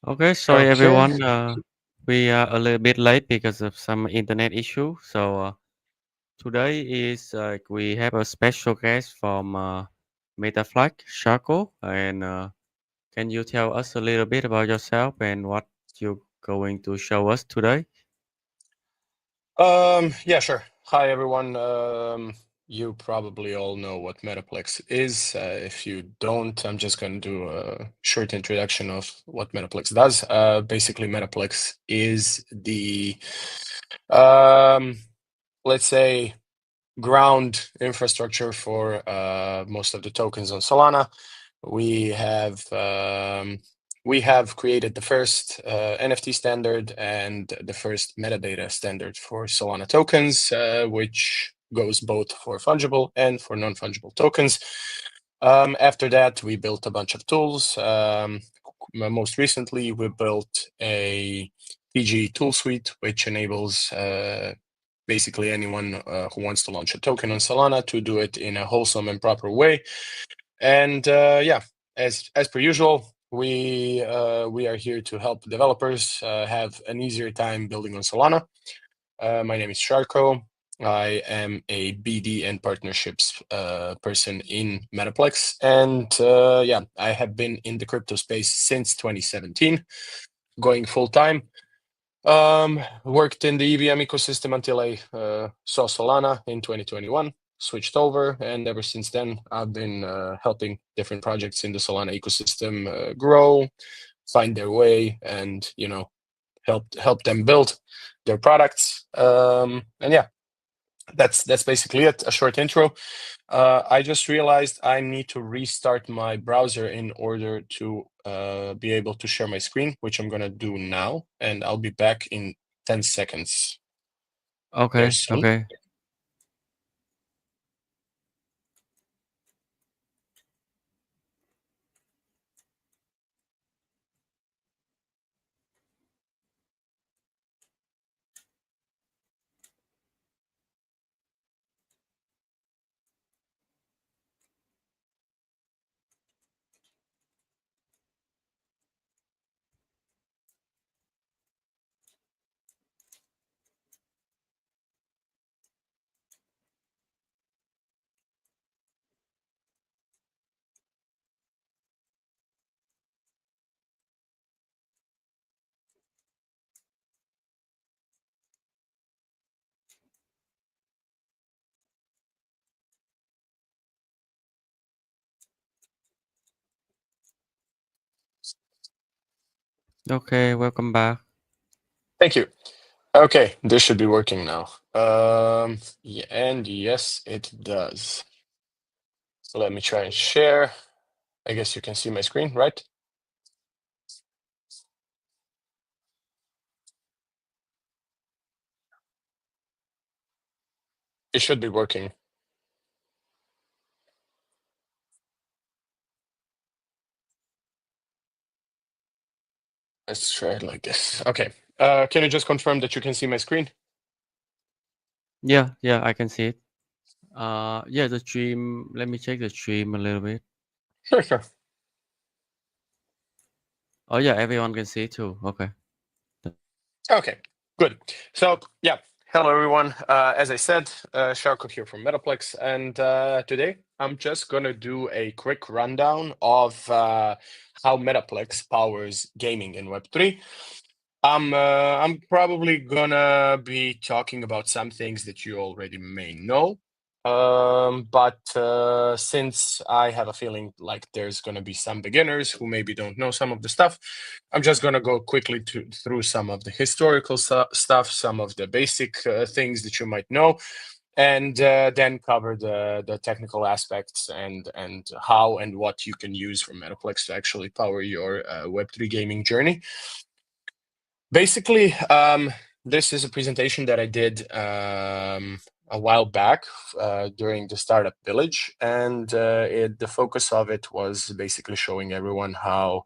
Okay, sorry Okay. everyone. We are a little bit late because of some internet issue. So today is we have a special guest from Metaplex, Charco. And can you tell us a little bit about yourself and what you're going to show us today? Yeah, sure. Hi, everyone. You probably all know what Metaplex is. If you don't, I'm just going to do a short introduction of what Metaplex does. Basically, Metaplex is the, um, let's say, ground infrastructure for most of the tokens on Solana. We have created the first NFT standard and the first metadata standard for Solana tokens, which goes both for fungible and for non-fungible tokens. After that, we built a bunch of tools. Most recently, we built a PG tool suite, which enables basically anyone who wants to launch a token on Solana to do it in a wholesome and proper way. And yeah, as per usual, we are here to help developers have an easier time building on Solana. My name is Sharko. I am a BD and partnerships person in Metaplex, and yeah, I have been in the crypto space since 2017, going full time. Worked in the EVM ecosystem until I saw Solana in 2021, switched over, and ever since then, I've been helping different projects in the Solana ecosystem grow, find their way, and help them build their products. And yeah, that's basically it. A short intro. I just realized I need to restart my browser in order to be able to share my screen, which I'm gonna do now, and I'll be back in 10 seconds. Very Okay, soon. okay. Okay, welcome back. Thank you. Okay, this should be working now. Yeah, and yes, it does. So let me try and share. I guess you can see my screen, right? It should be working. Let's try it like this. Okay. Can you just confirm that you can see my screen? Yeah, yeah, I can see it. Yeah, the stream. Let me check the stream a little bit. Sure, sure. Oh yeah, everyone can see it too. Okay. Okay, good. So yeah, hello everyone. As I said, Sharko here from Metaplex, and today I'm just gonna do a quick rundown of how Metaplex powers gaming in Web3. I'm probably gonna be talking about some things that you already may know. But since I have a feeling like there's gonna be some beginners who maybe don't know some of the stuff, I'm just gonna go quickly through some of the historical stuff, some of the basic things that you might know, and then cover the technical aspects and how and what you can use from Metaplex to actually power your Web3 gaming journey. Basically, this is a presentation that I did a while back during the Startup Village, and the focus of it was basically showing everyone how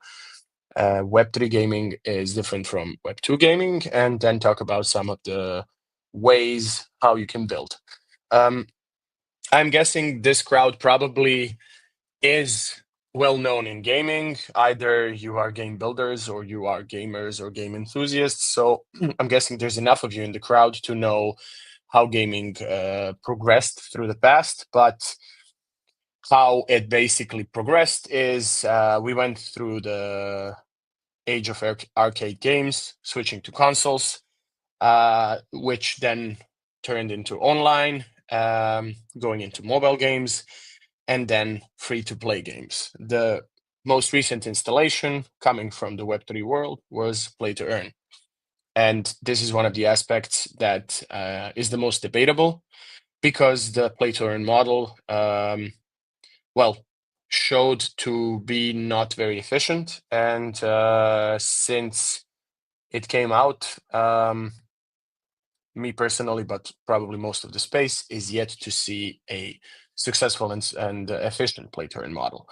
Web3 gaming is different from Web2 gaming, and then talk about some of the ways how you can build. I'm guessing this crowd probably is well known in gaming. Either you are game builders or you are gamers or game enthusiasts. So I'm guessing there's enough of you in the crowd to know how gaming progressed through the past. But how it basically progressed is we went through the age of arcade games, switching to consoles, which then turned into online, going into mobile games, and then free-to-play games. The most recent installation coming from the Web3 world was play-to-earn. And this is one of the aspects that is the most debatable, because the play-to-earn model, well, showed to be not very efficient. And since it came out, me personally, but probably most of the space, is yet to see a successful and efficient play-to-earn model.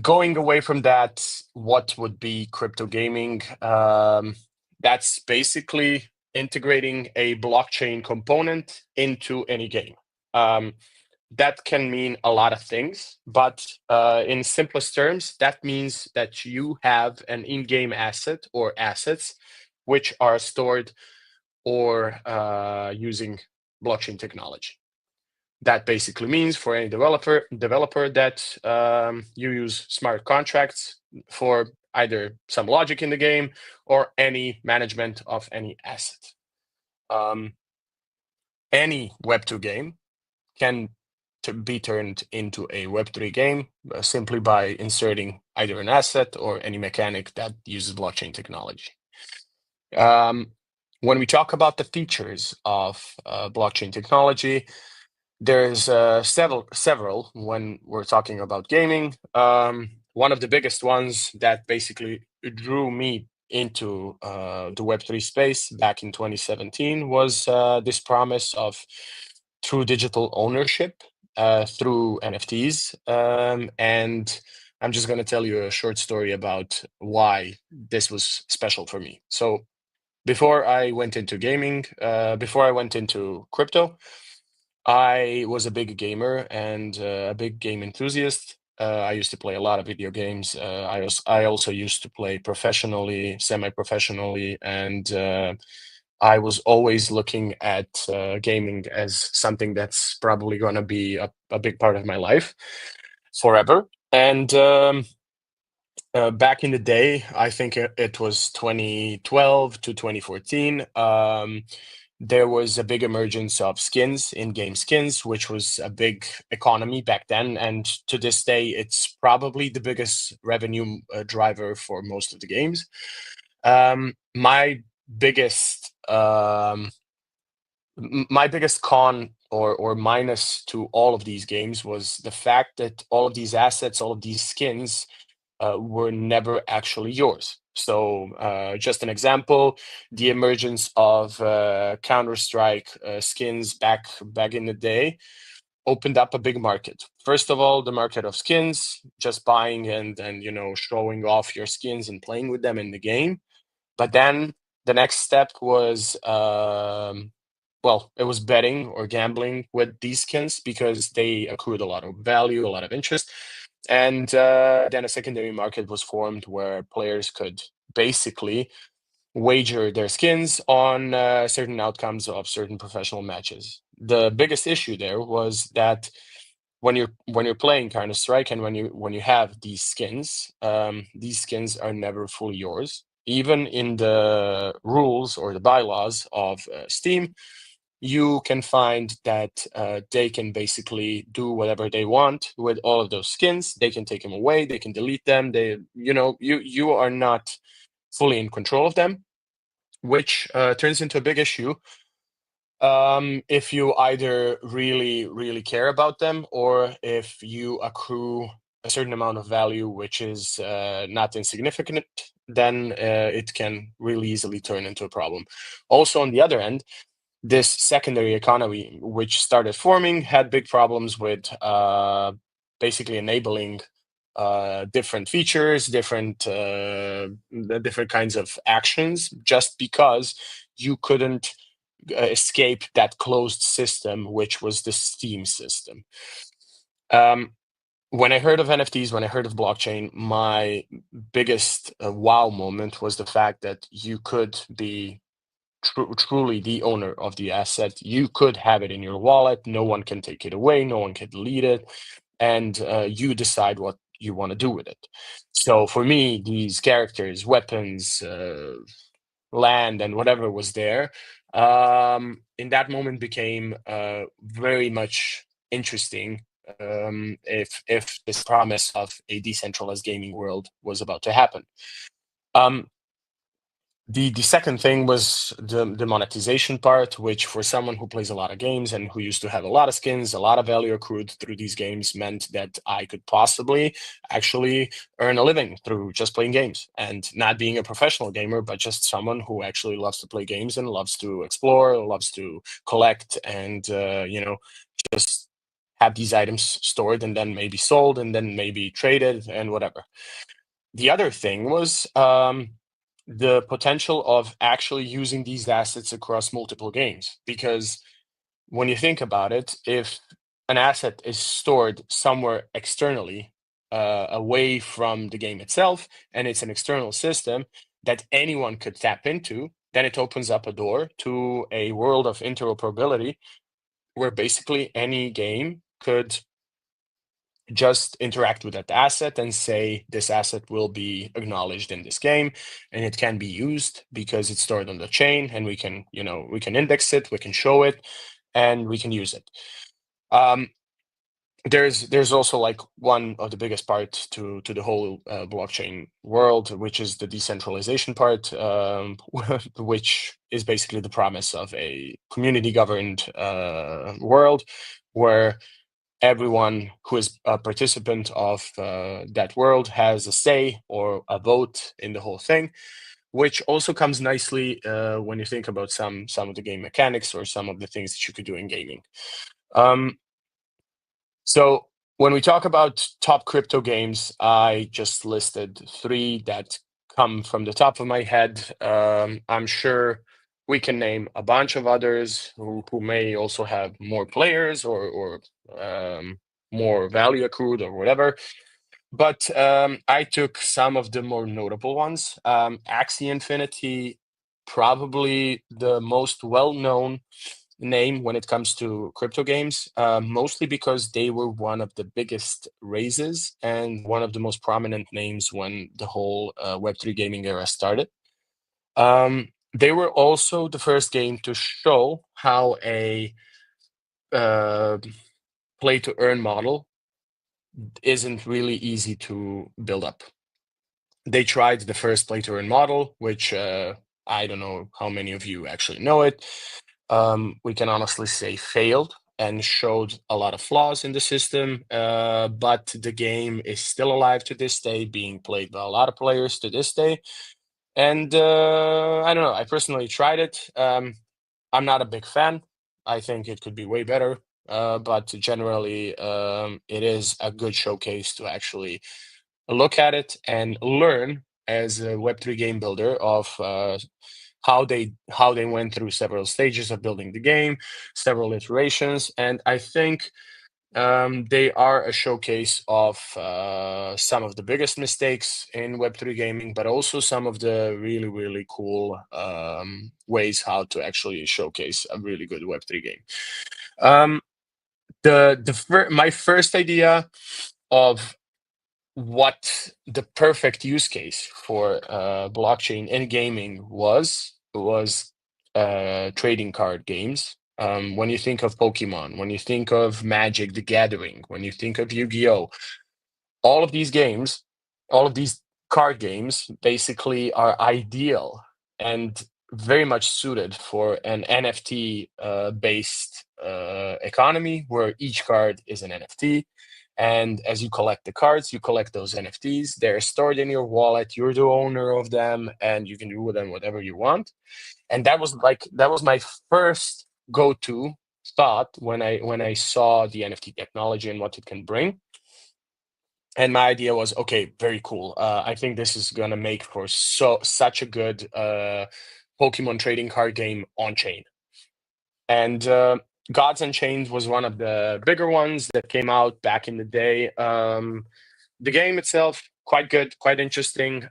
Going away from that, what would be crypto gaming? That's basically integrating a blockchain component into any game. That can mean a lot of things, but in simplest terms, that means that you have an in-game asset or assets which are stored or using blockchain technology. That basically means for any developer that you use smart contracts for either some logic in the game or any management of any asset. Any Web2 game can be turned into a Web3 game simply by inserting either an asset or any mechanic that uses blockchain technology. When we talk about the features of blockchain technology, there's several when we're talking about gaming. One of the biggest ones that basically drew me into the Web3 space back in 2017 was this promise of true digital ownership through NFTs. And I'm just going to tell you a short story about why this was special for me. So before I went into gaming, before I went into crypto, I was a big gamer and a big game enthusiast. I used to play a lot of video games. I also used to play professionally, semi-professionally, and I was always looking at gaming as something that's probably going to be a big part of my life forever. And back in the day, I think it was 2012 to 2014. There was a big emergence of skins, in-game skins, which was a big economy back then. And to this day, it's probably the biggest revenue driver for most of the games. My biggest my biggest con or minus to all of these games was the fact that all of these assets, all of these skins, were never actually yours. So, just an example: the emergence of Counter-Strike skins back in the day opened up a big market. First of all, the market of skins, just buying and showing off your skins and playing with them in the game. But then the next step was well, it was betting or gambling with these skins because they accrued a lot of value, a lot of interest. And then a secondary market was formed where players could basically wager their skins on certain outcomes of certain professional matches. The biggest issue there was that when you're playing Counter Strike and when you have these skins are never fully yours. Even in the rules or the bylaws of Steam, you can find that they can basically do whatever they want with all of those skins. They can take them away, they can delete them. You are not fully in control of them, which turns into a big issue if you either really care about them or if you accrue a certain amount of value, which is not insignificant. Then it can really easily turn into a problem. Also, on the other end, this secondary economy, which started forming, had big problems with basically enabling different features, different kinds of actions, just because you couldn't escape that closed system, which was the Steam system. Um, when I heard of NFTs, when I heard of blockchain, my biggest wow moment was the fact that you could be truly the owner of the asset. You could have it in your wallet. No one can take it away. No one can delete it. And you decide what you want to do with it. So for me, these characters, weapons, land, and whatever was there, in that moment became very much interesting. If this promise of a decentralized gaming world was about to happen. Um, the second thing was the monetization part, which for someone who plays a lot of games and who used to have a lot of skins, a lot of value accrued through these games, meant that I could possibly actually earn a living through just playing games and not being a professional gamer, but just someone who actually loves to play games and loves to explore, loves to collect, and just have these items stored and then maybe sold and then maybe traded and whatever. The other thing was the potential of actually using these assets across multiple games. Because when you think about it, if an asset is stored somewhere externally, away from the game itself, and it's an external system that anyone could tap into, then it opens up a door to a world of interoperability where basically any game could just interact with that asset and say this asset will be acknowledged in this game, and it can be used because it's stored on the chain, and we can index it, we can show it, and we can use it. There's also like one of the biggest parts to the whole blockchain world, which is the decentralization part, which is basically the promise of a community governed world where everyone who is a participant of that world has a say or a vote in the whole thing, which also comes nicely when you think about some of the game mechanics or some of the things that you could do in gaming. Um, so when we talk about top crypto games, I just listed three that come from the top of my head. I'm sure we can name a bunch of others who may also have more players or more value accrued or whatever. But I took some of the more notable ones. Axie Infinity, probably the most well-known name when it comes to crypto games, mostly because they were one of the biggest raises and one of the most prominent names when the whole Web3 gaming era started. They were also the first game to show how a uh, play to earn model isn't really easy to build up. They tried the first play to earn model, which I don't know how many of you actually know it. We can honestly say failed and showed a lot of flaws in the system, but the game is still alive to this day, being played by a lot of players to this day. And I don't know, I personally tried it. I'm not a big fan. I think it could be way better, but generally, it is a good showcase to actually look at it and learn as a Web3 game builder of how they went through several stages of building the game, several iterations, and I think they are a showcase of some of the biggest mistakes in Web3 gaming, but also some of the really, really cool ways how to actually showcase a really good Web3 game. Um, my first idea of what the perfect use case for blockchain in gaming was trading card games. When you think of Pokemon, when you think of Magic the Gathering, when you think of Yu-Gi-Oh, all of these games, all of these card games basically are ideal and very much suited for an NFT based economy where each card is an NFT. And as you collect the cards, you collect those NFTs. They're stored in your wallet. You're the owner of them, and you can do with them whatever you want. And that was my first go-to thought when I saw the NFT technology and what it can bring. And my idea was, okay, very cool. I think this is gonna make for such a good Pokemon trading card game on chain. And Gods Unchained was one of the bigger ones that came out back in the day. The game itself, quite good, quite interesting.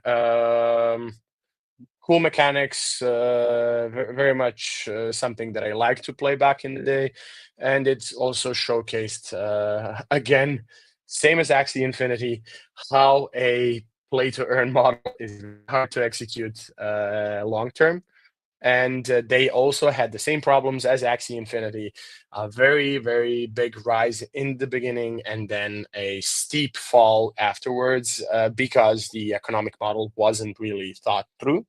Cool mechanics, very much something that I like to play back in the day. And it's also showcased, again, same as Axie Infinity, how a play to earn model is very hard to execute long term. And they also had the same problems as Axie Infinity, a very, very big rise in the beginning and then a steep fall afterwards because the economic model wasn't really thought through.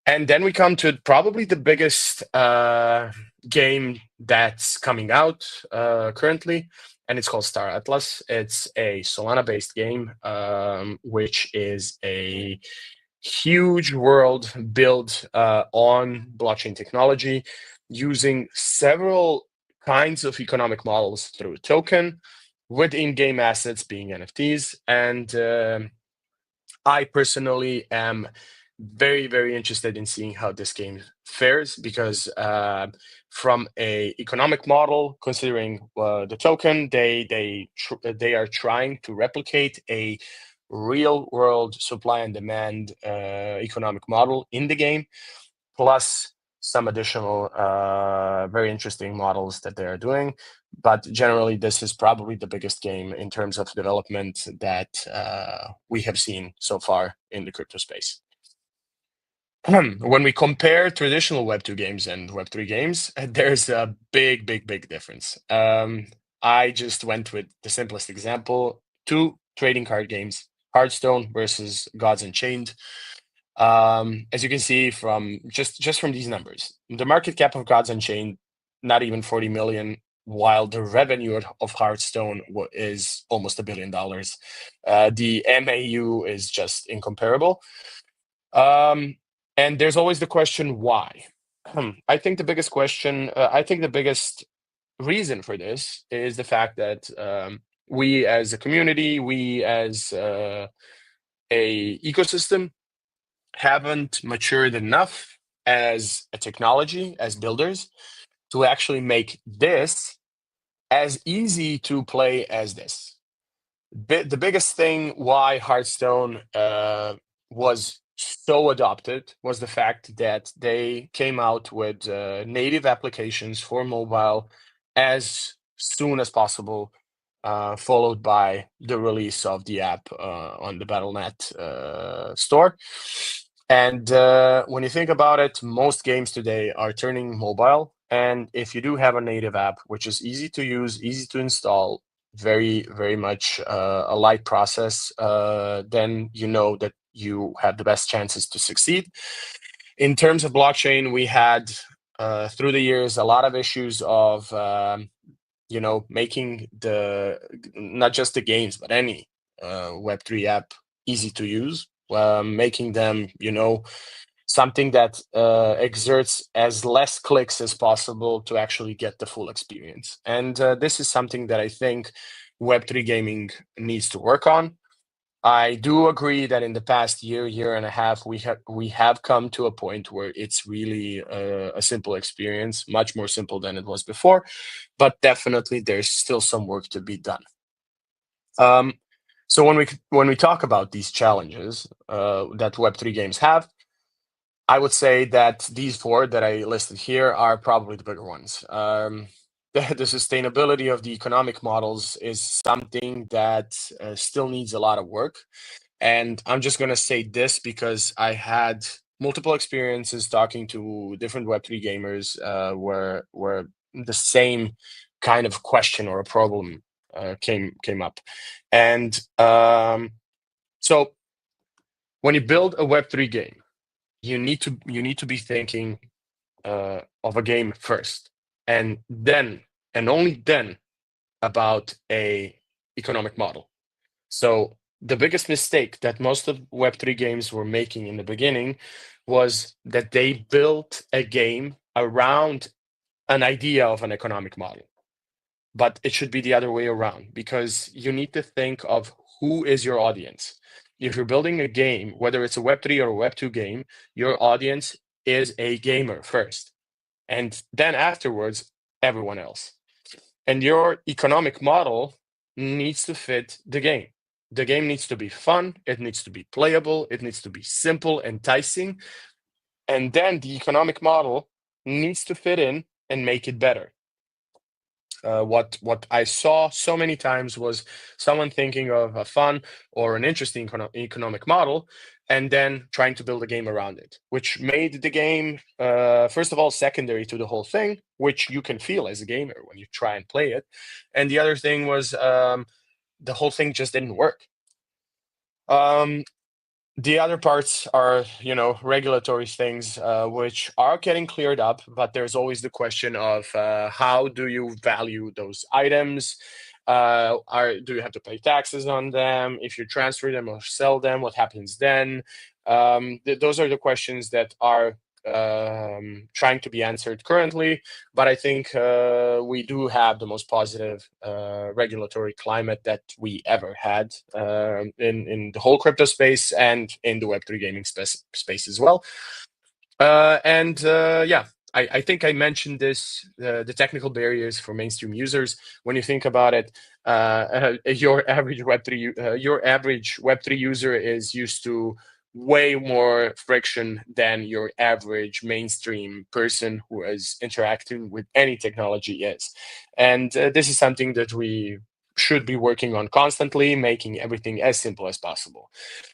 And then we come to probably the biggest game that's coming out currently, and it's called Star Atlas. It's a Solana-based game, which is a huge world built on blockchain technology using several kinds of economic models through token, with in-game assets being NFTs. And I personally am very, very interested in seeing how this game fares because from a economic model, considering the token, they are trying to replicate a real world supply and demand economic model in the game, plus some additional very interesting models that they are doing. But generally, this is probably the biggest game in terms of development that we have seen so far in the crypto space. When we compare traditional Web2 games and Web3 games, there's a big, big, big difference. I just went with the simplest example: two trading card games, Hearthstone versus Gods Unchained. As you can see from just from these numbers, the market cap of Gods Unchained, not even 40 million, while the revenue of Hearthstone is almost $1 billion. The MAU is just incomparable. And there's always the question why. I think the biggest reason for this is the fact that we as a community, we as a ecosystem haven't matured enough as a technology, as builders, to actually make this as easy to play as this. The biggest thing why Hearthstone was so adopted was the fact that they came out with native applications for mobile as soon as possible, followed by the release of the app on the Battle.net store. And when you think about it, most games today are turning mobile. And if you do have a native app, which is easy to use, easy to install, very, very much a light process, then you know that you have the best chances to succeed. In terms of blockchain, we had through the years a lot of issues of making not just the games but any Web3 app easy to use, making them something that exerts as less clicks as possible to actually get the full experience. And this is something that I think Web3 gaming needs to work on. I do agree that in the past year and a half, we have come to a point where it's really a simple experience, much more simple than it was before, but definitely there's still some work to be done. So when we talk about these challenges that Web3 games have, I would say that these four that I listed here are probably the bigger ones. The sustainability of the economic models is something that still needs a lot of work. And I'm just going to say this because I had multiple experiences talking to different Web3 gamers where the same kind of question or a problem came up. And so when you build a Web3 game, you need to be thinking of a game first, and then and only then about a economic model. So the biggest mistake that most of Web3 games were making in the beginning was that they built a game around an idea of an economic model. But it should be the other way around, because you need to think of who is your audience. If you're building a game, whether it's a Web3 or a Web2 game, your audience is a gamer first. And then afterwards, everyone else. And your economic model needs to fit the game. The game needs to be fun, it needs to be playable, it needs to be simple, enticing, and then the economic model needs to fit in and make it better. What I saw so many times was someone thinking of a fun or an interesting economic model, and then trying to build a game around it, which made the game first of all secondary to the whole thing, which you can feel as a gamer when you try and play it. And the other thing was the whole thing just didn't work. Um, the other parts are, regulatory things, which are getting cleared up, but there's always the question of how do you value those items? Do you have to pay taxes on them? If you transfer them or sell them, what happens then? Those are the questions that are trying to be answered currently, but I think we do have the most positive regulatory climate that we ever had in the whole crypto space and in the Web3 gaming space as well. Yeah, I think I mentioned this, the technical barriers for mainstream users. When you think about it, your average Web3 user is used to way more friction than your average mainstream person who is interacting with any technology is. And this is something that we should be working on constantly, making everything as simple as possible.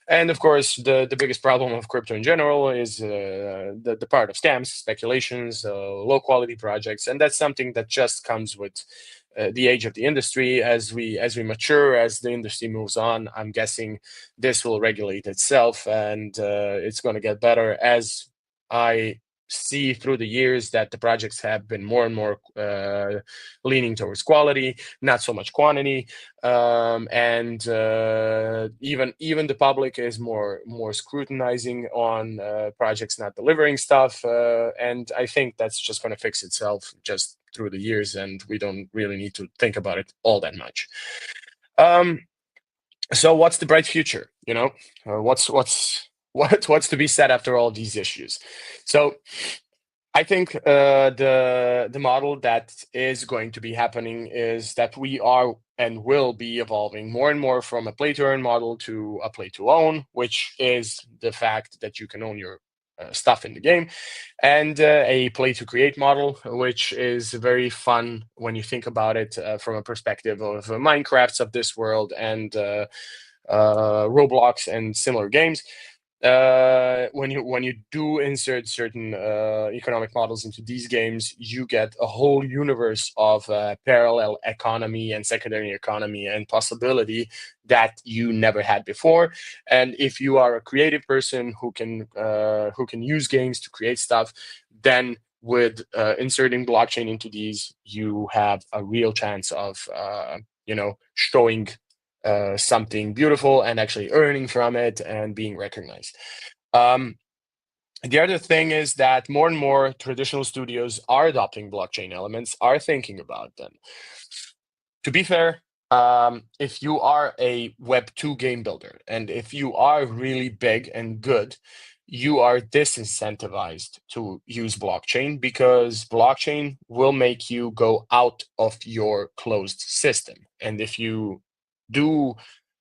And of course, the biggest problem of crypto in general is the part of scams, speculations, low quality projects, and that's something that just comes with the age of the industry. As we mature, as the industry moves on, I'm guessing this will regulate itself, and it's going to get better as I see through the years that the projects have been more and more leaning towards quality, not so much quantity, and even the public is more scrutinizing on projects not delivering stuff, and I think that's just going to fix itself just through the years, and we don't really need to think about it all that much. um, so what's the bright future? What's to be said after all these issues? So I think the model that is going to be happening is that we are and will be evolving more and more from a play to earn model to a play to own, which is the fact that you can own your stuff in the game, and a play to create model, which is very fun when you think about it from a perspective of Minecrafts of this world and Roblox and similar games. When you do insert certain economic models into these games, you get a whole universe of parallel economy and secondary economy and possibility that you never had before. And if you are a creative person who can use games to create stuff, then with inserting blockchain into these, you have a real chance of showing something beautiful and actually earning from it and being recognized. Um, the other thing is that more and more traditional studios are adopting blockchain elements, are thinking about them. To be fair, if you are a Web2 game builder and if you are really big and good, you are disincentivized to use blockchain because blockchain will make you go out of your closed system. And if you do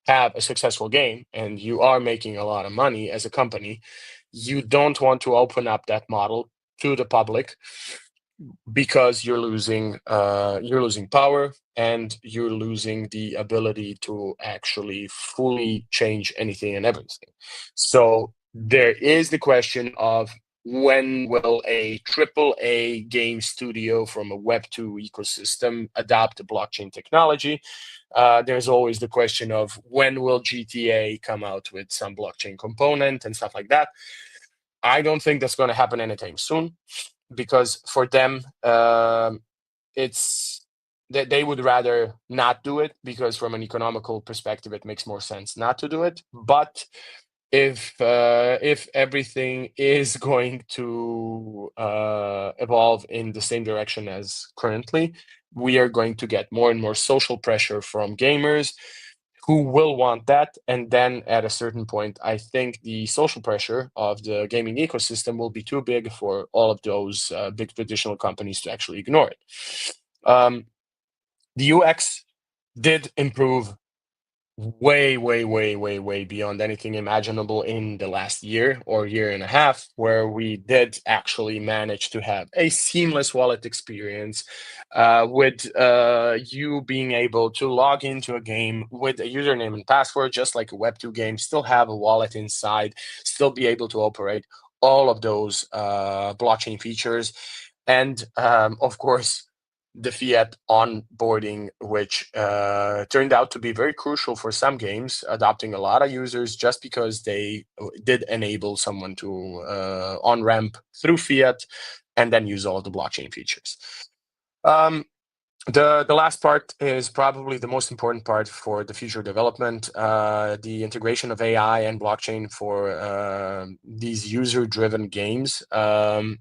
have a successful game and you are making a lot of money as a company, you don't want to open up that model to the public because you're losing power and you're losing the ability to actually fully change anything and everything. So there is the question of when will a triple A game studio from a Web2 ecosystem adopt the blockchain technology? There's always the question of when will GTA come out with some blockchain component and stuff like that. I don't think that's going to happen anytime soon because for them, it's that they would rather not do it because from an economical perspective, it makes more sense not to do it. But if everything is going to evolve in the same direction as currently, we are going to get more and more social pressure from gamers who will want that. And then at a certain point, I think the social pressure of the gaming ecosystem will be too big for all of those big traditional companies to actually ignore it. The UX did improve way beyond anything imaginable in the last year or year and a half, where we did actually manage to have a seamless wallet experience with you being able to log into a game with a username and password, just like a Web2 game, still have a wallet inside, still be able to operate all of those blockchain features. And of course, the fiat onboarding, which turned out to be very crucial for some games, adopting a lot of users just because they did enable someone to on ramp through fiat and then use all the blockchain features. The last part is probably the most important part for the future development. The integration of AI and blockchain for these user-driven games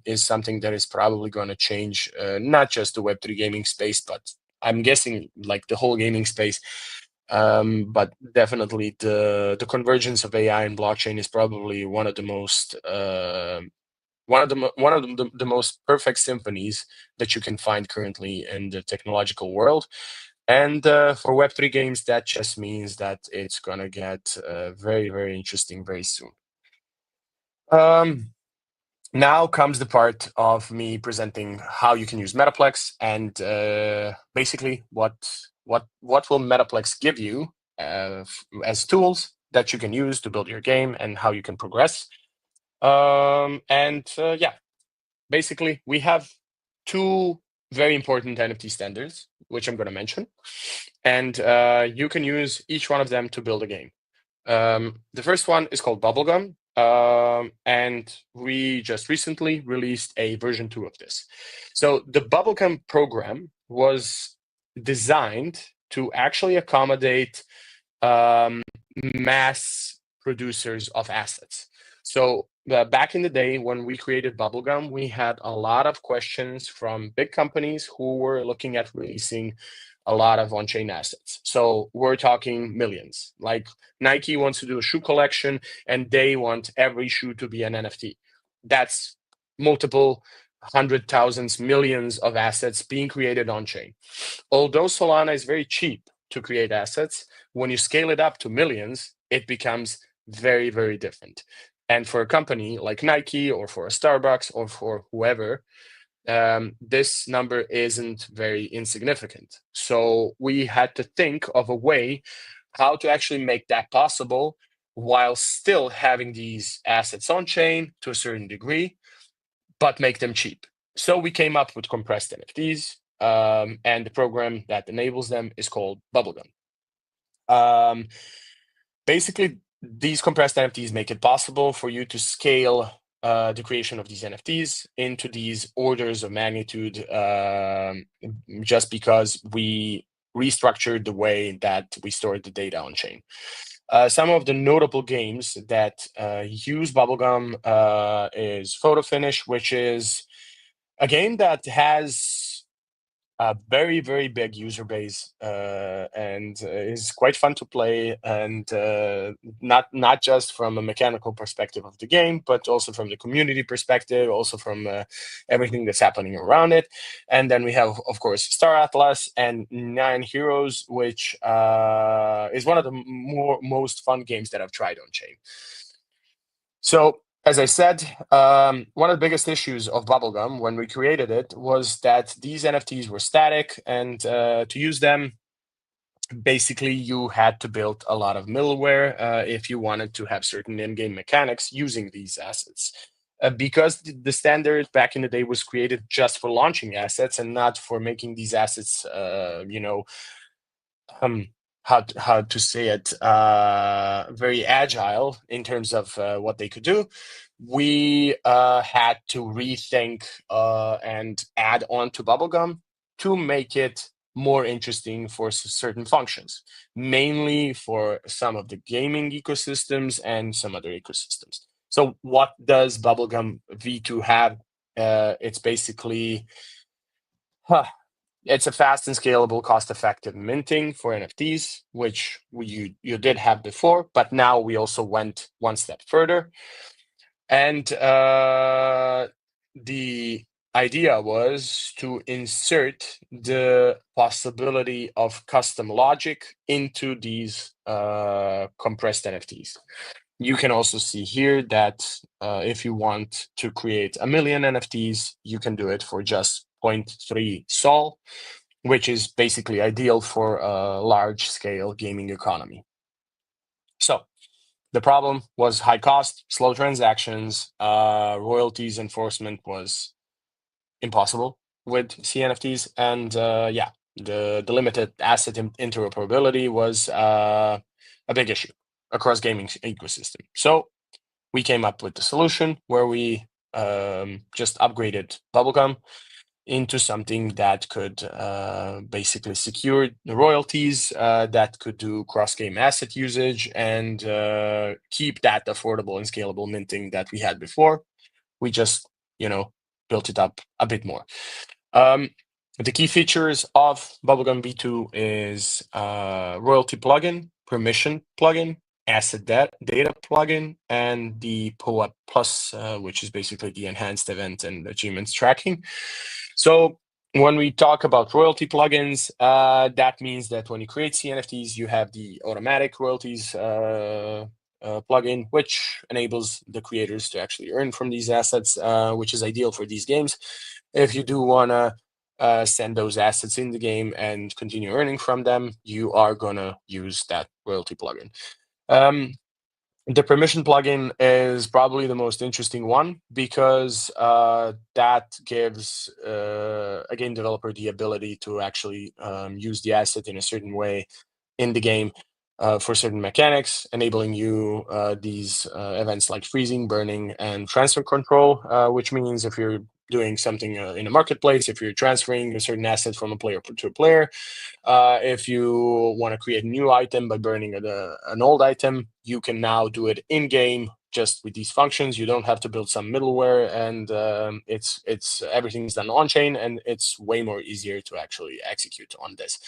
is something that is probably going to change not just the Web3 gaming space, but I'm guessing like the whole gaming space. But definitely the convergence of AI and blockchain is probably one of the most the most perfect symphonies that you can find currently in the technological world. And for Web3 games, that just means that it's gonna get very interesting very soon. Now comes the part of me presenting how you can use Metaplex and basically what will Metaplex give you as tools that you can use to build your game and how you can progress. Yeah, basically, we have two very important NFT standards, which I'm going to mention, and you can use each one of them to build a game. The first one is called Bubblegum, and we just recently released a version 2 of this. So the Bubblegum program was designed to actually accommodate mass producers of assets. So back in the day when we created Bubblegum, we had a lot of questions from big companies who were looking at releasing a lot of on-chain assets. So we're talking millions. Like Nike wants to do a shoe collection and they want every shoe to be an NFT. That's multiple hundred thousands, millions of assets being created on-chain. Although Solana is very cheap to create assets, when you scale it up to millions, it becomes very different. And for a company like Nike or for a Starbucks or for whoever, this number isn't very insignificant. So we had to think of a way how to actually make that possible while still having these assets on chain to a certain degree, but make them cheap. So we came up with compressed NFTs, and the program that enables them is called Bubblegum. Basically, these compressed NFTs make it possible for you to scale the creation of these NFTs into these orders of magnitude, just because we restructured the way that we stored the data on chain. Some of the notable games that use Bubblegum is Photo Finish, which is a game that has a very big user base and is quite fun to play, and not just from a mechanical perspective of the game, but also from the community perspective, also from everything that's happening around it. And then we have, of course, Star Atlas and Nine Heroes, which is one of the most fun games that I've tried on chain. So, as I said, one of the biggest issues of Bubblegum when we created it was that these NFTs were static, and to use them, basically you had to build a lot of middleware if you wanted to have certain in-game mechanics using these assets. Because the standard back in the day was created just for launching assets and not for making these assets, how to say it, very agile in terms of what they could do. We had to rethink and add on to Bubblegum to make it more interesting for certain functions, mainly for some of the gaming ecosystems and some other ecosystems. So what does Bubblegum V2 have? It's basically It's a fast and scalable, cost-effective minting for NFTs, which you did have before, but now we also went one step further. And the idea was to insert the possibility of custom logic into these compressed NFTs. You can also see here that if you want to create 1 million NFTs, you can do it for just zero point 0.3 Sol, which is basically ideal for a large scale gaming economy. So the problem was high cost, slow transactions, royalties enforcement was impossible with CNFTs, and yeah, the limited asset interoperability was a big issue across gaming ecosystem. So we came up with the solution where we just upgraded Bubblegum into something that could basically secure the royalties, that could do cross-game asset usage, and keep that affordable and scalable minting that we had before. We just, built it up a bit more. The key features of Bubblegum V2 is royalty plugin, permission plugin, asset data plugin, and the POA Plus, which is basically the enhanced event and achievements tracking. So when we talk about royalty plugins, that means that when you create CNFTs, you have the automatic royalties plugin, which enables the creators to actually earn from these assets, which is ideal for these games. If you do want to send those assets in the game and continue earning from them, you are going to use that royalty plugin. The permission plugin is probably the most interesting one because that gives a game developer the ability to actually use the asset in a certain way in the game for certain mechanics, enabling you these events like freezing, burning, and transfer control, which means if you're doing something in a marketplace, if you're transferring a certain asset from a player to a player, if you want to create a new item by burning an old item, you can now do it in game just with these functions. You don't have to build some middleware, and it's everything's done on chain, and it's way more easier to actually execute on this.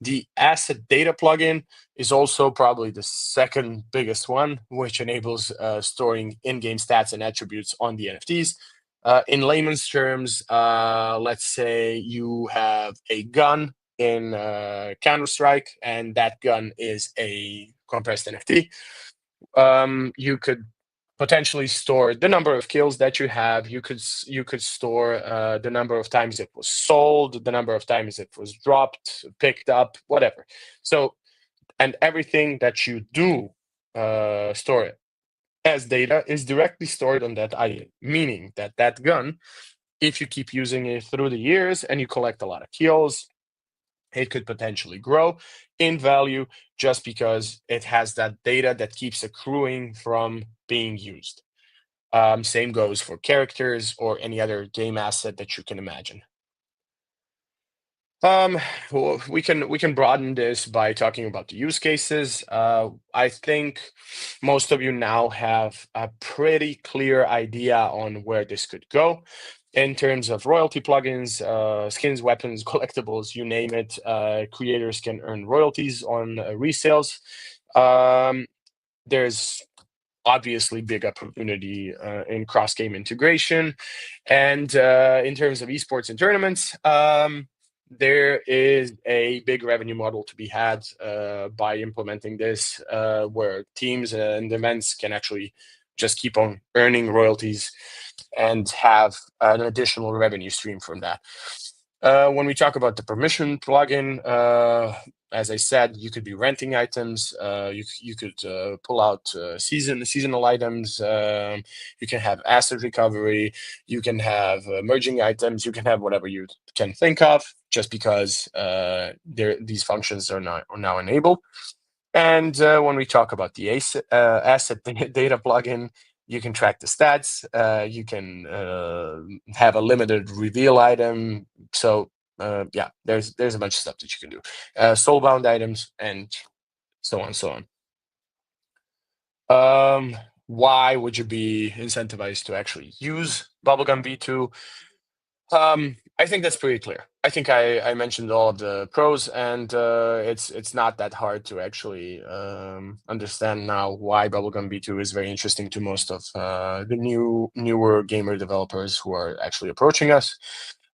The asset data plugin is also probably the second biggest one, which enables storing in-game stats and attributes on the NFTs. In layman's terms, let's say you have a gun in Counter-Strike, and that gun is a compressed NFT. You could potentially store the number of kills that you have. You could store the number of times it was sold, the number of times it was dropped, picked up, whatever. So, and everything that you do store as data is directly stored on that item, meaning that that gun, if you keep using it through the years and you collect a lot of kills, it could potentially grow in value just because it has that data that keeps accruing from being used. Same goes for characters or any other game asset that you can imagine. Well, we can broaden this by talking about the use cases. I think most of you now have a pretty clear idea on where this could go. In terms of royalty plugins, skins, weapons, collectibles, you name it, creators can earn royalties on resales. There's obviously big opportunity in cross-game integration. And in terms of esports and tournaments, there is a big revenue model to be had by implementing this, where teams and events can actually just keep on earning royalties and have an additional revenue stream from that. When we talk about the permission plugin, as I said, you could be renting items. You could pull out seasonal items. You can have asset recovery. You can have merging items. You can have whatever you can think of, just because these functions are now enabled. And when we talk about the asset data plugin, you can track the stats. You can have a limited reveal item. So yeah, there's a bunch of stuff that you can do. Soulbound items and so on and so on. Why would you be incentivized to actually use Bubblegum V2? I think that's pretty clear. I think I mentioned all of the pros, and it's not that hard to actually understand now why Bubblegum V2 is very interesting to most of the newer gamer developers who are actually approaching us.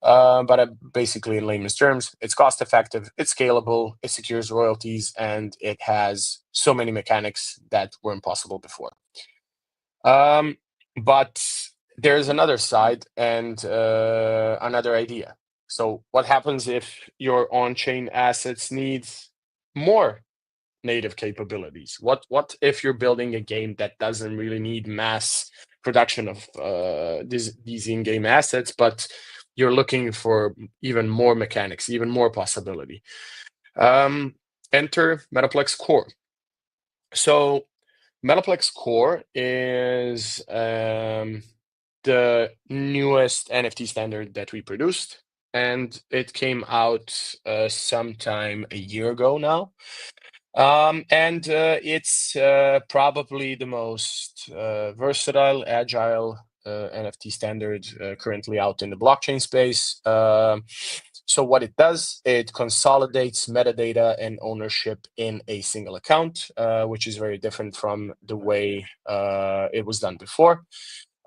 But basically, in layman's terms, it's cost effective, it's scalable, it secures royalties, and it has so many mechanics that were impossible before. But there's another side and another idea. So what happens if your on-chain assets need more native capabilities? What if you're building a game that doesn't really need mass production of these in-game assets, but you're looking for even more mechanics, even more possibility? Enter Metaplex Core. So Metaplex Core is the newest NFT standard that we produced, and it came out sometime a year ago now. And it's probably the most versatile, agile NFT standard currently out in the blockchain space. So what it does, it consolidates metadata and ownership in a single account, which is very different from the way it was done before.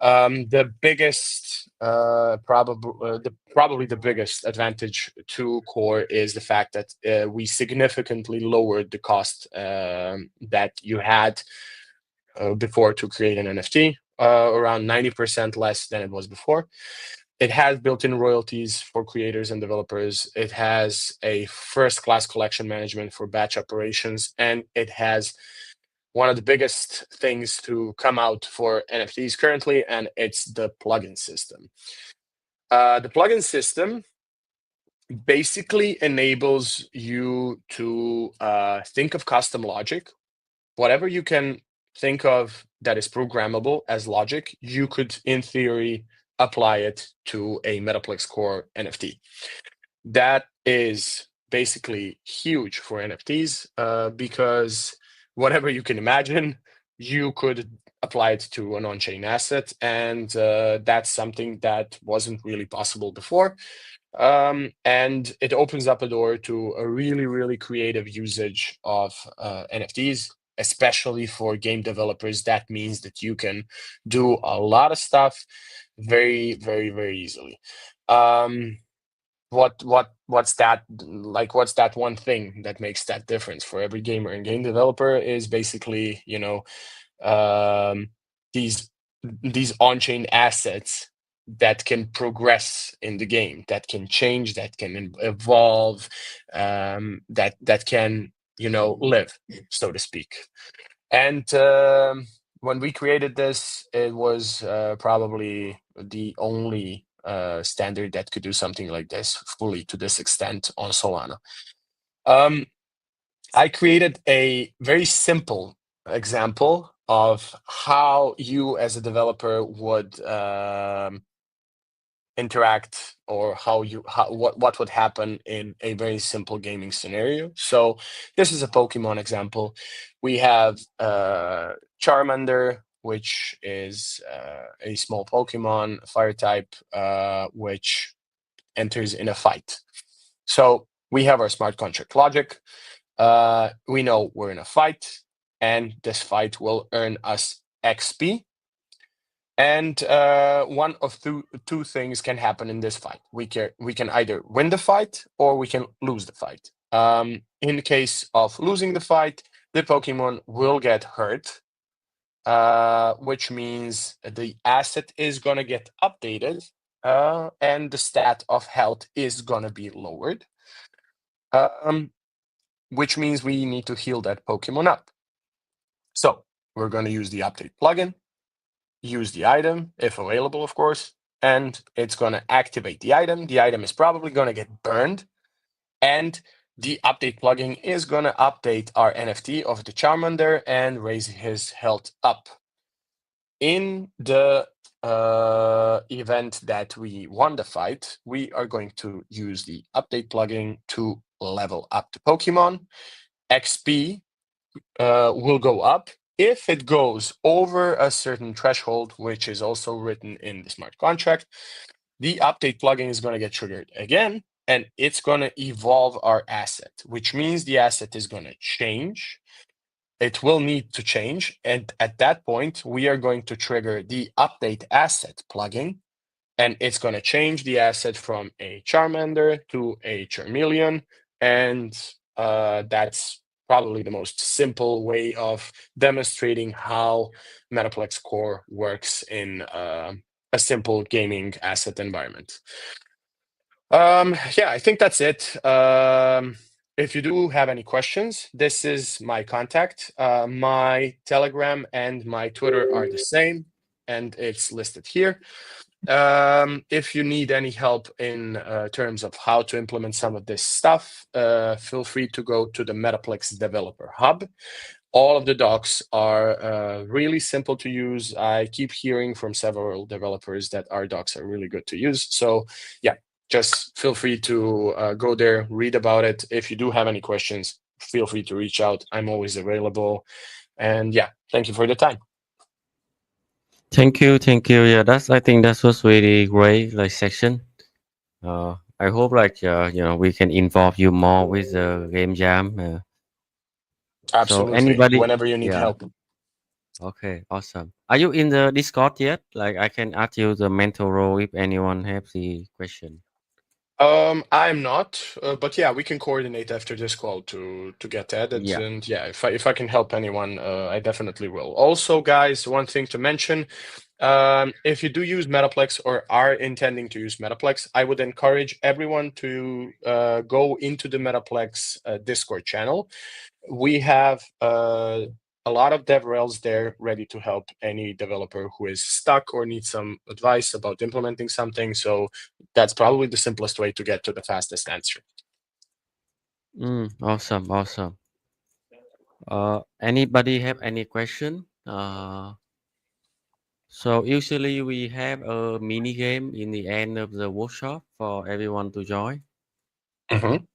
The biggest, probably the biggest advantage to Core is the fact that we significantly lowered the cost that you had before to create an NFT, around 90% less than it was before. It has built-in royalties for creators and developers. It has a first-class collection management for batch operations, and it has one of the biggest things to come out for NFTs currently, and it's the plugin system. The plugin system basically enables you to think of custom logic. Whatever you can think of that is programmable as logic, you could, in theory, apply it to a Metaplex Core NFT. That is basically huge for NFTs because whatever you can imagine, you could apply it to an on-chain asset, and that's something that wasn't really possible before. And it opens up a door to a really, really creative usage of NFTs, especially for game developers. That means that you can do a lot of stuff very, very, very easily. What's that like? What's that one thing that makes that difference for every gamer and game developer is basically, these on-chain assets that can progress in the game, that can change, that can evolve, that can live, so to speak. And when we created this, it was probably the only standard that could do something like this fully to this extent on Solana. I created a very simple example of how you as a developer would interact, or what would happen in a very simple gaming scenario. So this is a Pokemon example. We have Charmander, which is a small Pokemon, fire type, which enters in a fight. So we have our smart contract logic. We know we're in a fight, and this fight will earn us XP. And one of two things can happen in this fight. We can either win the fight or we can lose the fight. In the case of losing the fight, the Pokemon will get hurt, which means the asset is going to get updated, and the stat of health is going to be lowered, which means we need to heal that Pokemon up. So we're going to use the update plugin, use the item, if available, of course, and it's going to activate the item. The item is probably going to get burned, and the update plugin is going to update our NFT of the Charmander and raise his health up. In the event that we won the fight, we are going to use the update plugin to level up the Pokemon. XP will go up. If it goes over a certain threshold, which is also written in the smart contract, the update plugin is going to get triggered again, and it's going to evolve our asset, which means the asset is going to change. It will need to change. And at that point, we are going to trigger the update asset plugin, and it's going to change the asset from a Charmander to a Charmeleon. And that's probably the most simple way of demonstrating how Metaplex Core works in a simple gaming asset environment. Yeah, I think that's it. If you do have any questions, this is my contact. My Telegram and my Twitter are the same, and it's listed here. If you need any help in terms of how to implement some of this stuff, feel free to go to the Metaplex Developer Hub. All of the docs are really simple to use. I keep hearing from several developers that our docs are really good to use. So yeah, just feel free to go there, read about it. If you do have any questions, feel free to reach out. I'm always available. And yeah, thank you for the time. Thank you, thank you. Yeah, I think that was really great like section. I hope like we can involve you more with the game jam. So Absolutely. anybody, Whenever you need yeah, help. okay, awesome. Are you in the Discord yet? Like I can ask you the mentor role if anyone has the question. I'm not, but yeah, we can coordinate after this call to get added. Yeah. And yeah, if I can help anyone, I definitely will. Also, guys, one thing to mention, if you do use Metaplex or are intending to use Metaplex, I would encourage everyone to go into the Metaplex Discord channel. We have a lot of DevRels there ready to help any developer who is stuck or needs some advice about implementing something. So that's probably the simplest way to get to the fastest answer. Awesome, awesome. Anybody have any question? So usually we have a mini game in the end of the workshop for everyone to join. Mhm.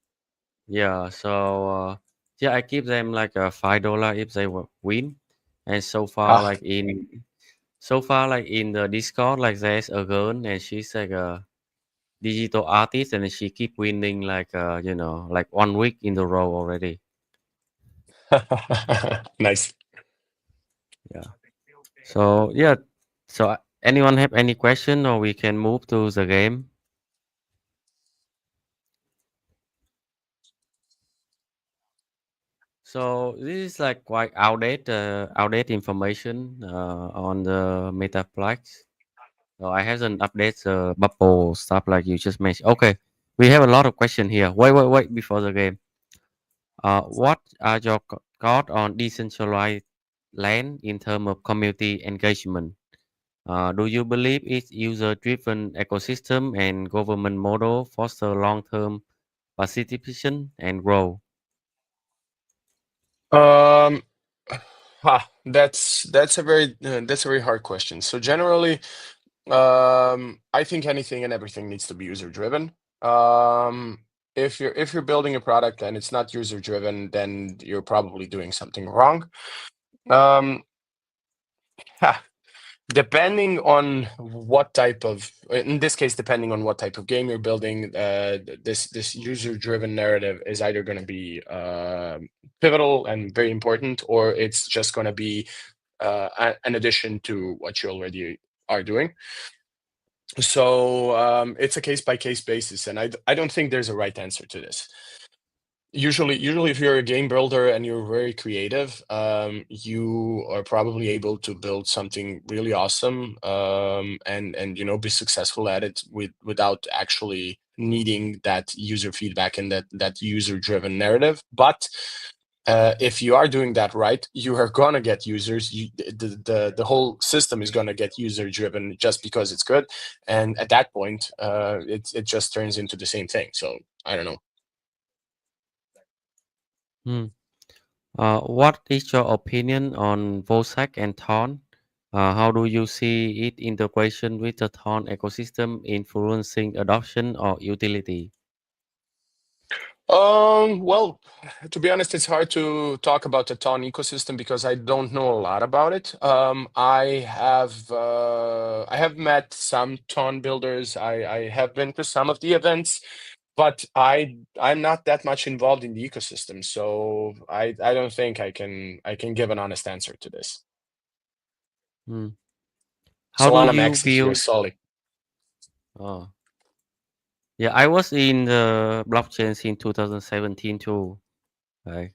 Yeah, so yeah, I give them like a $5 if they win. And Ah. so far like in the Discord, like there's a girl and she's like a digital artist and she keep winning like like 1 week in the row already. Nice. Yeah. So yeah, so anyone have any question or we can move to the game? So this is like quite outdated information on the Metaplex. So I haven't updated the bubble stuff like you just mentioned. Okay, we have a lot of question here. Wait before the game. What are your thoughts on decentralized land in terms of community engagement? Do you believe its user-driven ecosystem and government model foster long-term participation and growth? Um, that's a very hard question. So generally, I think anything and everything needs to be user driven. If you're building a product and it's not user driven, then you're probably doing something wrong. Um, Depending on what type of, in this case, depending on what type of game you're building, this user-driven narrative is either going to be pivotal and very important, or it's just going to be an addition to what you already are doing. So it's a case-by-case basis, and I don't think there's a right answer to this. Usually, if you're a game builder and you're very creative, you are probably able to build something really awesome, and be successful at it without actually needing that user feedback and that user-driven narrative. But if you are doing that right, you are gonna get users. The whole system is gonna get user-driven just because it's good, and at that point, it just turns into the same thing. So I don't know. Hmm. What is your opinion on Vosac and Thorn? How do you see it integration with the Thorn ecosystem influencing adoption or utility? Well, to be honest, it's hard to talk about the Ton ecosystem because I don't know a lot about it. I have met some Ton builders. I have been to some of the events, but I'm not that much involved in the ecosystem, so I don't think I can give an honest answer to this. Hmm. How do Solana you Max is here, view? Solly. Oh, yeah, I was in the blockchain in 2017 too, right?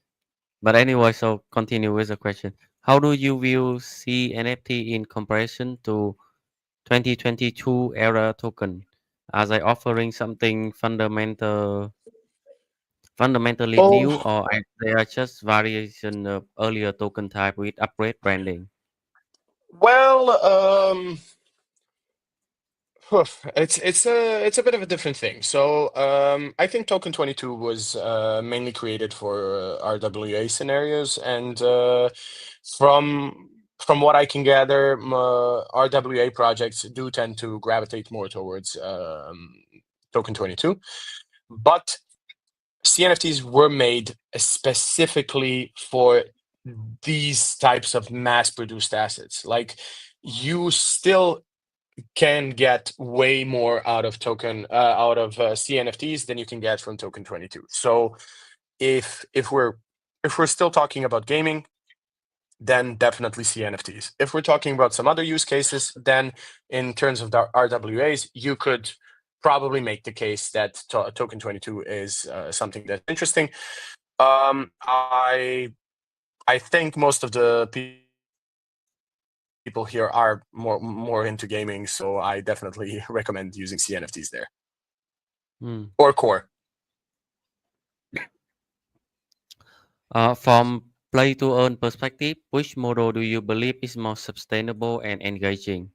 But anyway, so continue with the question. How do you view CNFT in comparison to 2022 era token? Are they offering something fundamentally new, Oh, or they are just variation of earlier token type with upgrade branding? well, it's a bit of a different thing. So I think Token 22 was mainly created for RWA scenarios, and from what I can gather, RWA projects do tend to gravitate more towards Token 22. But CNFTs were made specifically for these types of mass-produced assets. Like you still can get way more out of CNFTs than you can get from Token 22. So if we're still talking about gaming, then definitely CNFTs. If we're talking about some other use cases, then in terms of the RWAs, you could probably make the case that Token 22 is something that's interesting. I think most of the people here are more into gaming, so I definitely recommend using CNFTs there Hmm. or core. From play to earn perspective, which model do you believe is more sustainable and engaging?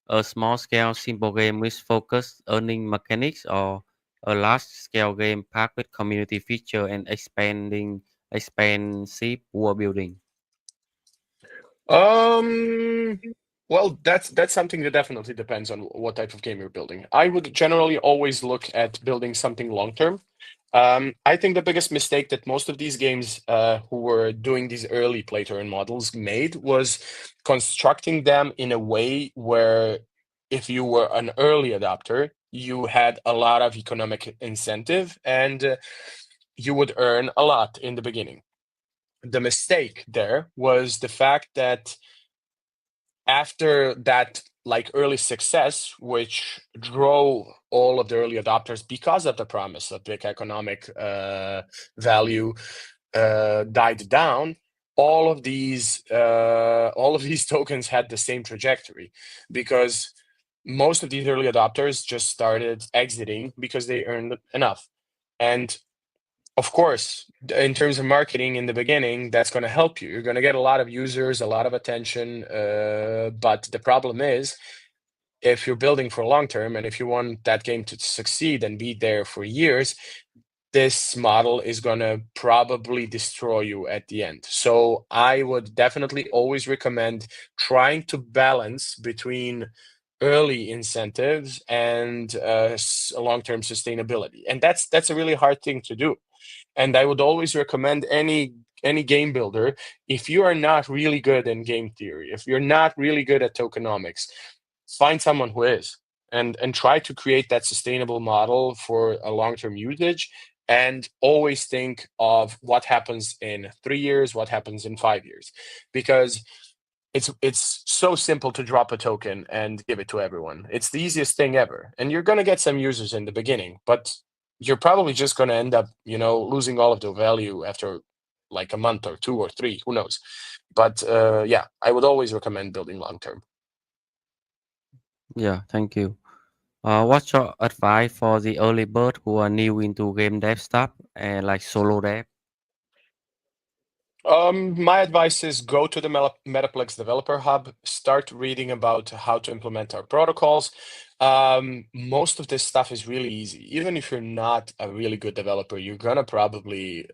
A small scale simple game with focused earning mechanics, or a large scale game packed with community feature and expanding expansive world building? Um, well, that's something that definitely depends on what type of game you're building. I would generally always look at building something long term. I think the biggest mistake that most of these games who were doing these early play to earn models made was constructing them in a way where if you were an early adopter, you had a lot of economic incentive and you would earn a lot in the beginning. The mistake there was the fact that after that like early success, which drove all of the early adopters because of the promise of big economic value, died down, all of these tokens had the same trajectory because most of these early adopters just started exiting because they earned enough. And of course, in terms of marketing in the beginning, that's going to help you. You're going to get a lot of users, a lot of attention. But the problem is, if you're building for long term and if you want that game to succeed and be there for years, this model is going to probably destroy you at the end. So I would definitely always recommend trying to balance between early incentives and long-term sustainability. And that's a really hard thing to do. And I would always recommend any game builder, if you are not really good in game theory, if you're not really good at tokenomics, find someone who is and try to create that sustainable model for a long-term usage, and always think of what happens in 3 years, what happens in 5 years, because it's so simple to drop a token and give it to everyone. It's the easiest thing ever. And you're going to get some users in the beginning, but you're probably just going to end up, losing all of the value after like a month or 2 or 3, who knows. But yeah, I would always recommend building long term. Yeah, thank you. What's your advice for the early bird who are new into game dev stuff and like solo dev? My advice is go to the Metaplex Developer Hub, start reading about how to implement our protocols. Most of this stuff is really easy. Even if you're not a really good developer, you're gonna probably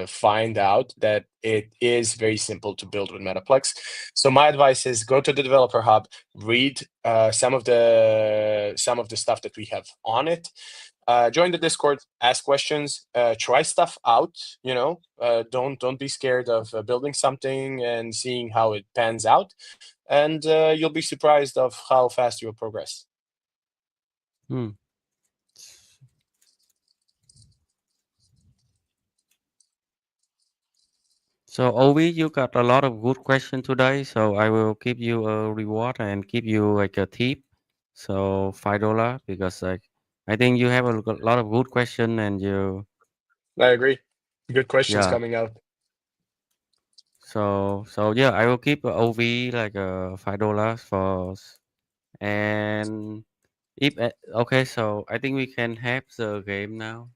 find out that it is very simple to build with Metaplex. So my advice is go to the Developer Hub, read some of the stuff that we have on it. Join the Discord, ask questions, try stuff out. Don't be scared of building something and seeing how it pans out, and you'll be surprised of how fast you'll progress. Hmm. So Ovi, you got a lot of good questions today. So I will give you a reward and give you like a tip. So $5 because like I think you have a lot of good question and you I agree. Good questions yeah. coming out. So yeah, I will keep OV like $5 for and if okay. So I think we can have the game now.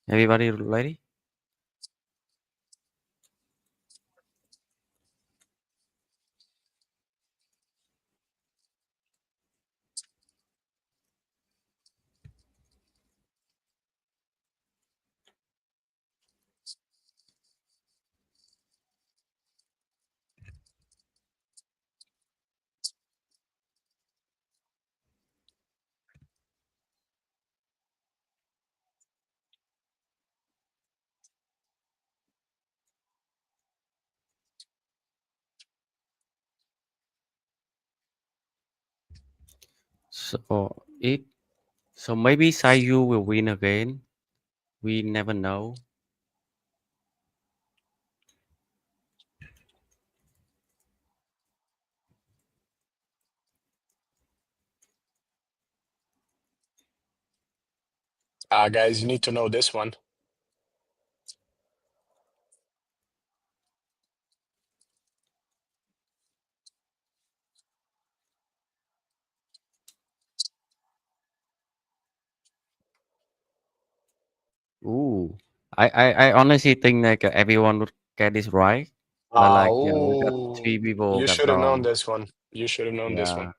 Everybody ready? So if so, maybe Sayu will win again. We never know. Guys, you need to know this one. Ooh, I honestly think like everyone would get this right, but like yeah, we got Oh, three people you got should have known wrong. this one. You should have known this one. Yeah.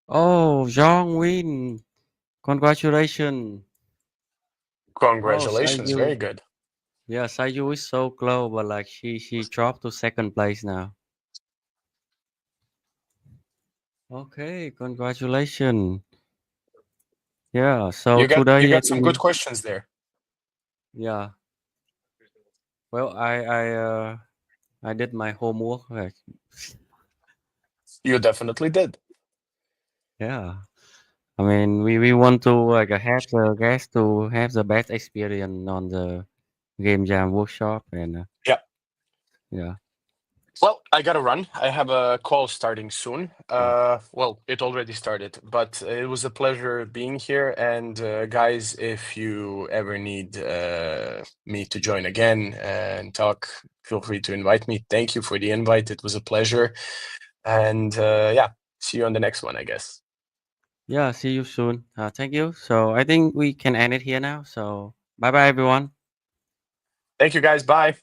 Oh, John win! Congratulations! Oh, Congratulations. Sayu. Very good. Yeah, Sayu is so close, but like she dropped to second place now. Okay, congratulations. Yeah, so You today I got some good think questions there. yeah. Well, I did my homework. Like, You definitely did. yeah. I mean, we want to like have the guests to have the best experience on the game jam workshop and Yeah. yeah. Well, I gotta run. I have a call starting soon. Mm. Well, it already started, but it was a pleasure being here. And guys, if you ever need me to join again and talk, feel free to invite me. Thank you for the invite. It was a pleasure. And yeah, see you on the next one, I guess. Yeah, see you soon. Thank you. So I think we can end it here now. So bye bye, everyone. Thank you, guys. Bye.